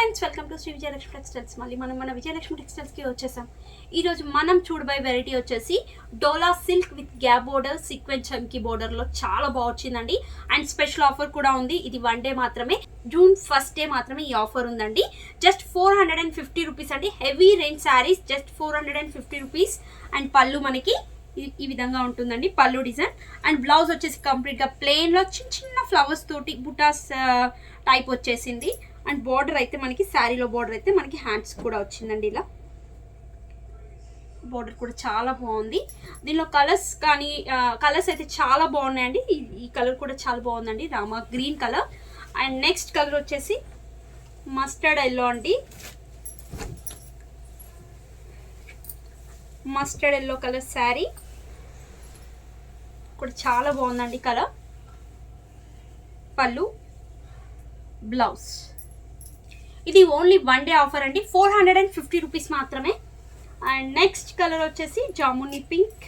Friends, welcome to Shri Vijayalakshmi textiles. మళ్ళీ మనం మన విజయలక్ష్మి టెక్స్టైల్స్కి వచ్చేసాం. ఈరోజు మనం చూడబోయే వెరైటీ వచ్చేసి Dola silk with gap border sequence చమ్కీ బోర్డర్లో చాలా బాగుందండి. అండ్ స్పెషల్ ఆఫర్ కూడా ఉంది. ఇది 1 డే మాత్రమే, జూన్ 1st డే మాత్రమే ఈ ఆఫర్ ఉందండి. జస్ట్ 450 రూపీస్ అండి. Heavy range saris just 450 rupees. And పళ్ళు మనకి ఈ విధంగా ఉంటుందండి, పళ్ళు డిజైన్. అండ్ బ్లౌజ్ వచ్చేసి కంప్లీట్గా ప్లెయిన్లో చిన్న చిన్న ఫ్లవర్స్ తోటి బుటాస్ టైప్ వచ్చేసింది. అండ్ బార్డర్ అయితే మనకి శారీలో బార్డర్ అయితే మనకి హ్యాండ్స్ కూడా వచ్చిందండి. ఇలా బార్డర్ కూడా చాలా బాగుంది. దీనిలో కలర్స్ కానీ కలర్స్ అయితే చాలా బాగున్నాయండి. ఈ కలర్ కూడా చాలా బాగుందండి, Rama green colour. And next colour వచ్చేసి మస్టర్డ్ ఎల్లో అండి. మస్టర్డ్ ఎల్లో కలర్ శారీ కూడా చాలా బాగుందండి కలర్. పళ్ళు, బ్లౌజ్. ఇది ఓన్లీ 1 డే ఆఫర్ అండి, 450 రూపీస్ మాత్రమే. అండ్ నెక్స్ట్ కలర్ వచ్చేసి జామునీ pink.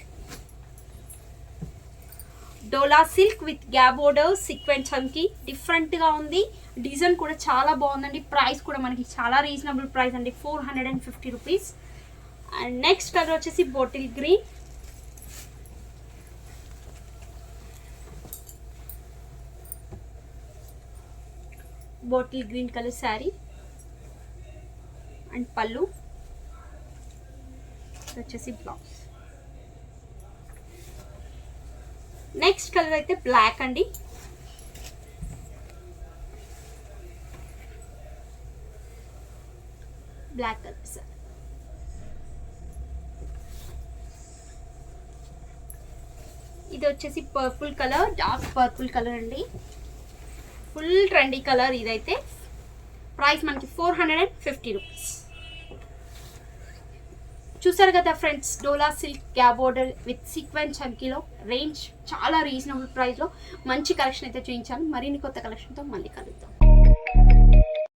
Dola silk with gap border sequence చమ్కీ, డిఫరెంట్గా ఉంది. డిజైన్ కూడా చాలా బాగుందండి. ప్రైస్ కూడా మనకి చాలా రీజనబుల్ ప్రైస్ అండి, 450 రూపీస్. అండ్ నెక్స్ట్ కలర్ వచ్చేసి bottle green. Bottle green colour sari and పళ్ళు వచ్చేసి బ్లౌజ్. నెక్స్ట్ కలర్ అయితే బ్లాక్ అండి. Black colour sir. ఇది వచ్చేసి purple colour, dark purple colour అండి. ఫుల్ ట్రెండీ కలర్ ఇదైతే. ప్రైస్ మనకి 450 రూపీస్. చూసారు కదా friends, Dola silk gap border with sequence చమ్కీలో రేంజ్ చాలా రీజనబుల్ ప్రైస్లో మంచి కలెక్షన్ అయితే చూపించాను. మరిన్ని కొత్త కలెక్షన్తో మళ్ళీ కలుద్దాం.